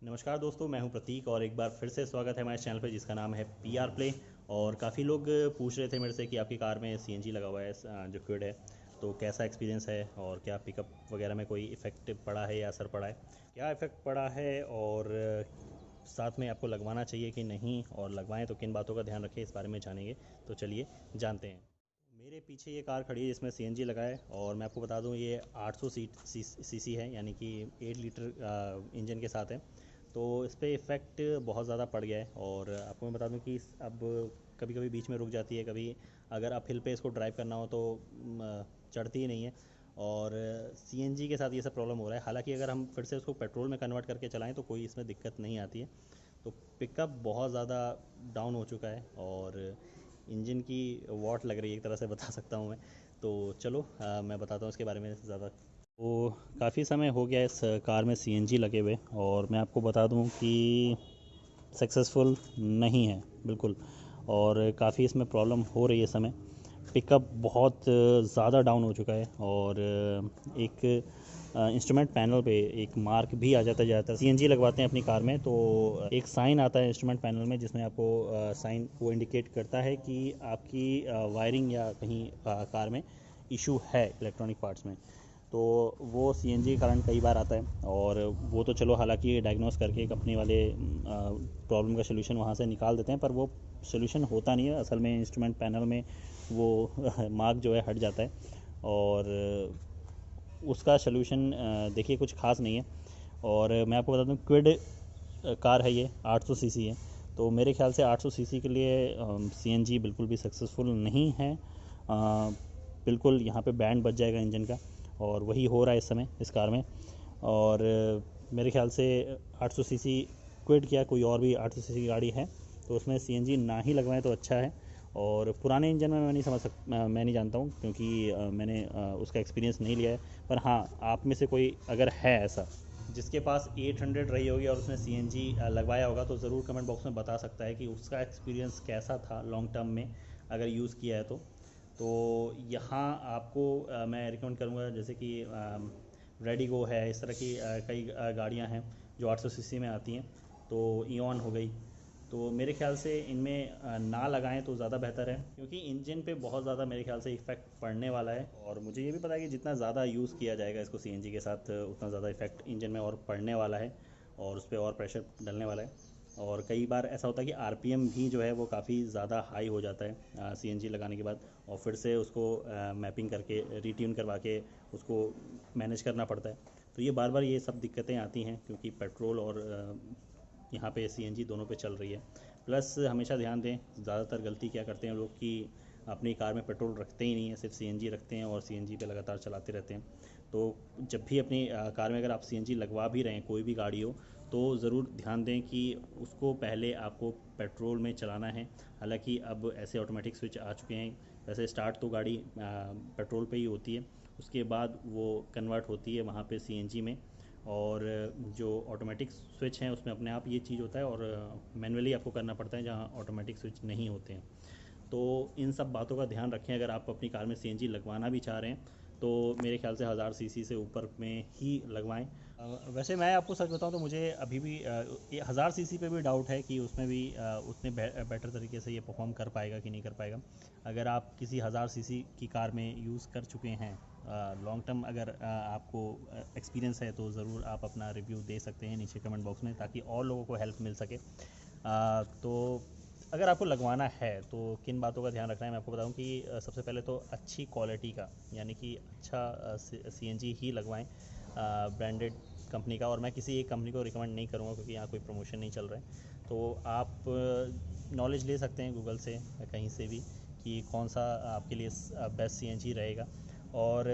नमस्कार दोस्तों, मैं हूं प्रतीक और एक बार फिर से स्वागत है हमारे चैनल पे जिसका नाम है पीआर प्ले। और काफ़ी लोग पूछ रहे थे मेरे से कि आपकी कार में सीएनजी लगा हुआ है, जो क्विड है, तो कैसा एक्सपीरियंस है और क्या पिकअप वगैरह में कोई इफ़ेक्ट पड़ा है या असर पड़ा है, क्या इफ़ेक्ट पड़ा है और साथ में आपको लगवाना चाहिए कि नहीं, और लगवाएं तो किन बातों का ध्यान रखें, इस बारे में जानेंगे। तो चलिए जानते हैं। मेरे पीछे ये कार खड़ी है जिसमें सीएनजी लगा है, और मैं आपको बता दूं ये 800 सीसी है, यानी कि 8 लीटर इंजन के साथ है। तो इस पर इफ़ेक्ट बहुत ज़्यादा पड़ गया है। और आपको मैं बता दूं कि अब कभी कभी बीच में रुक जाती है, कभी अगर आप हिल पे इसको ड्राइव करना हो तो चढ़ती ही नहीं है। और सीएनजी के साथ ये सब प्रॉब्लम हो रहा है। हालांकि अगर हम फिर से उसको पेट्रोल में कन्वर्ट करके चलाएं तो कोई इसमें दिक्कत नहीं आती है। तो पिकअप बहुत ज़्यादा डाउन हो चुका है, और इंजन की वॉट लग रही है, एक तरह से बता सकता हूँ मैं। तो चलो मैं बताता हूँ इसके बारे में ज़्यादा। तो काफ़ी समय हो गया इस कार में सीएनजी लगे हुए, और मैं आपको बता दूं कि सक्सेसफुल नहीं है बिल्कुल। और काफ़ी इसमें प्रॉब्लम हो रही है इस समय। पिकअप बहुत ज़्यादा डाउन हो चुका है, और एक इंस्ट्रूमेंट पैनल पे एक मार्क भी आ जाता है। ज़्यादातर सीएनजी लगवाते हैं अपनी कार में तो एक साइन आता है इंस्ट्रूमेंट पैनल में, जिसमें आपको साइन वो इंडिकेट करता है कि आपकी वायरिंग या कहीं कार में इशू है इलेक्ट्रॉनिक पार्ट्स में। तो वो सीएनजी के कारण कई बार आता है, और वो तो चलो हालांकि डायग्नोस करके कंपनी वाले प्रॉब्लम का सोल्यूशन वहाँ से निकाल देते हैं, पर वो सोल्यूशन होता नहीं है असल में। इंस्ट्रूमेंट पैनल में वो मार्क जो है हट जाता है, और उसका सोल्यूशन देखिए कुछ खास नहीं है। और मैं आपको बता दूं क्विड कार है, ये 800 सीसी है। तो मेरे ख्याल से 800 सीसी के लिए सीएनजी बिल्कुल भी सक्सेसफुल नहीं है। बिल्कुल यहाँ पे बैंड बच जाएगा इंजन का, और वही हो रहा है इस समय इस कार में। और मेरे ख्याल से 800 सीसी क्विड क्या कोई और भी 800 सीसी की गाड़ी है तो उसमें सीएनजी ना ही लगवाएं तो अच्छा है। और पुराने इंजन में मैं नहीं जानता हूँ, क्योंकि मैंने उसका एक्सपीरियंस नहीं लिया है। पर हाँ, आप में से कोई अगर है ऐसा जिसके पास 800 रही होगी और उसने सीएनजी लगवाया होगा, तो ज़रूर कमेंट बॉक्स में बता सकता है कि उसका एक्सपीरियंस कैसा था लॉन्ग टर्म में अगर यूज़ किया है तो यहाँ आपको मैं रिकमेंड करूँगा, जैसे कि रेडिगो है, इस तरह की कई गाड़ियाँ हैं जो 800 सीसी में आती हैं। तो ईऑन हो गई, तो मेरे ख्याल से इनमें ना लगाएं तो ज़्यादा बेहतर है, क्योंकि इंजन पे बहुत ज़्यादा मेरे ख्याल से इफ़ेक्ट पड़ने वाला है। और मुझे ये भी पता है कि जितना ज़्यादा यूज़ किया जाएगा इसको सीएनजी के साथ, उतना ज़्यादा इफ़ेक्ट इंजन में और पड़ने वाला है, और उस पर और प्रेशर डलने वाला है। और कई बार ऐसा होता है कि आरपीएम भी जो है वो काफ़ी ज़्यादा हाई हो जाता है सीएनजी लगाने के बाद, और फिर से उसको मैपिंग करके रिट्यून करवा के उसको मैनेज करना पड़ता है। तो ये बार बार ये सब दिक्कतें आती हैं, क्योंकि पेट्रोल और यहाँ पे सीएनजी दोनों पे चल रही है। प्लस हमेशा ध्यान दें, ज़्यादातर गलती क्या करते हैं लोग कि अपनी कार में पेट्रोल रखते ही नहीं है, सिर्फ सीएनजी रखते हैं और सीएनजी पे लगातार चलाते रहते हैं। तो जब भी अपनी कार में अगर आप सीएनजी लगवा भी रहे हैं, कोई भी गाड़ी हो, तो ज़रूर ध्यान दें कि उसको पहले आपको पेट्रोल में चलाना है। हालांकि अब ऐसे ऑटोमेटिक स्विच आ चुके हैं, वैसे स्टार्ट तो गाड़ी पेट्रोल पे ही होती है, उसके बाद वो कन्वर्ट होती है वहाँ पे सीएनजी में। और जो ऑटोमेटिक स्विच हैं उसमें अपने आप ये चीज़ होता है, और मैनुअली आपको करना पड़ता है जहाँ ऑटोमेटिक स्विच नहीं होते हैं। तो इन सब बातों का ध्यान रखें अगर आप अपनी कार में सीएनजी लगवाना भी चाह रहे हैं, तो मेरे ख्याल से 1000 सीसी से ऊपर में ही लगवाएं। वैसे मैं आपको सच बताऊं तो मुझे अभी भी 1000 सीसी पे भी डाउट है कि उसमें भी उतने बेटर तरीके से ये परफॉर्म कर पाएगा कि नहीं कर पाएगा। अगर आप किसी 1000 सीसी की कार में यूज़ कर चुके हैं लॉन्ग टर्म, अगर आपको एक्सपीरियंस है, तो ज़रूर आप अपना रिव्यू दे सकते हैं नीचे कमेंट बॉक्स में, ताकि और लोगों को हेल्प मिल सके। तो अगर आपको लगवाना है तो किन बातों का ध्यान रखना है मैं आपको बताऊं कि सबसे पहले तो अच्छी क्वालिटी का, यानी कि अच्छा सीएनजी ही लगवाएं ब्रांडेड कंपनी का। और मैं किसी एक कंपनी को रिकमेंड नहीं करूँगा, क्योंकि यहाँ कोई प्रमोशन नहीं चल रहा है। तो आप नॉलेज ले सकते हैं गूगल से या कहीं से भी कि कौन सा आपके लिए बेस्ट सीएनजी रहेगा। और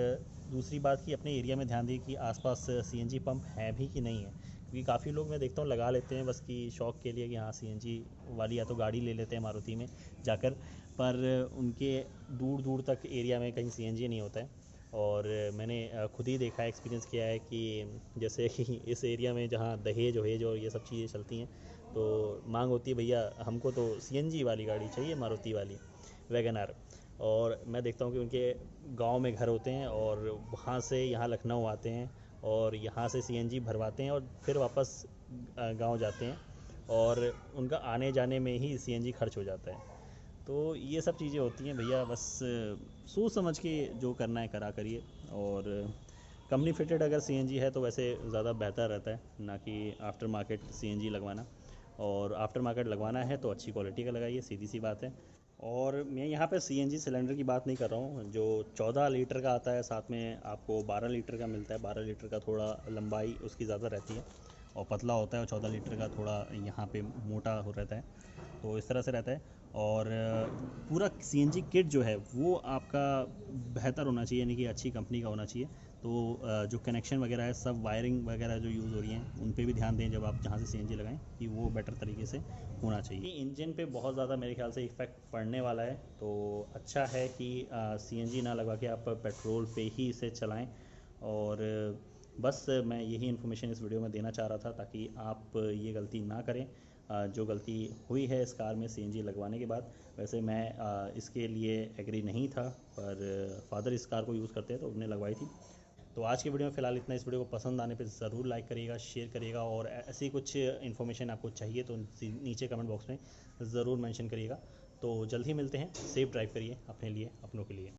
दूसरी बात कि अपने एरिया में ध्यान दें कि आसपास सीएनजी पंप है भी कि नहीं है, क्योंकि काफ़ी लोग मैं देखता हूँ लगा लेते हैं बस कि शौक़ के लिए कि हाँ सीएनजी वाली या तो गाड़ी ले लेते हैं मारुति में जाकर, पर उनके दूर दूर तक एरिया में कहीं सीएनजी नहीं होता है। और मैंने खुद ही देखा है, एक्सपीरियंस किया है कि जैसे कि इस एरिया में जहाँ दहेज वहेज और ये सब चीज़ें चलती हैं, तो मांग होती है भैया हमको तो सीएनजी वाली गाड़ी चाहिए, मारुति वाली वैगन आर। और मैं देखता हूँ कि उनके गांव में घर होते हैं और वहाँ से यहाँ लखनऊ आते हैं और यहाँ से सीएनजी भरवाते हैं और फिर वापस गांव जाते हैं और उनका आने जाने में ही सीएनजी खर्च हो जाता है। तो ये सब चीज़ें होती हैं भैया, बस सोच समझ के जो करना है करा करिए। और कंपनी फिटेड अगर सीएनजी है तो वैसे ज़्यादा बेहतर रहता है, ना कि आफ्टर मार्केट सीएनजी लगवाना। और आफ्टर मार्केट लगवाना है तो अच्छी क्वालिटी का लगाइए, सीधी सी बात है। और मैं यहाँ पे सीएनजी सिलेंडर की बात नहीं कर रहा हूँ, जो 14 लीटर का आता है, साथ में आपको 12 लीटर का मिलता है। 12 लीटर का थोड़ा लंबाई उसकी ज़्यादा रहती है और पतला होता है, और 14 लीटर का थोड़ा यहाँ पे मोटा हो रहता है। तो इस तरह से रहता है। और पूरा सीएनजी किट जो है वो आपका बेहतर होना चाहिए, यानी कि अच्छी कंपनी का होना चाहिए। तो जो कनेक्शन वगैरह है, सब वायरिंग वगैरह जो यूज़ हो रही हैं उन पे भी ध्यान दें जब आप जहाँ से सीएनजी लगाएं, कि वो बेटर तरीके से होना चाहिए। इंजन पे बहुत ज़्यादा मेरे ख्याल से इफ़ेक्ट पड़ने वाला है, तो अच्छा है कि सीएनजी ना लगवा के आप पेट्रोल पे ही इसे चलाएं। और बस मैं यही इन्फॉर्मेशन इस वीडियो में देना चाह रहा था, ताकि आप ये गलती ना करें जो गलती हुई है इस कार में सीएनजी लगवाने के बाद। वैसे मैं इसके लिए एग्री नहीं था, पर फादर इस कार को यूज़ करते हैं तो उन्होंने लगवाई थी। तो आज की वीडियो में फ़िलहाल इतना। इस वीडियो को पसंद आने पे ज़रूर लाइक करिएगा, शेयर करिएगा, और ऐसी कुछ इन्फॉर्मेशन आपको चाहिए तो नीचे कमेंट बॉक्स में ज़रूर मेंशन करिएगा। तो जल्द ही मिलते हैं। सेफ ड्राइव करिए अपने लिए, अपनों के लिए।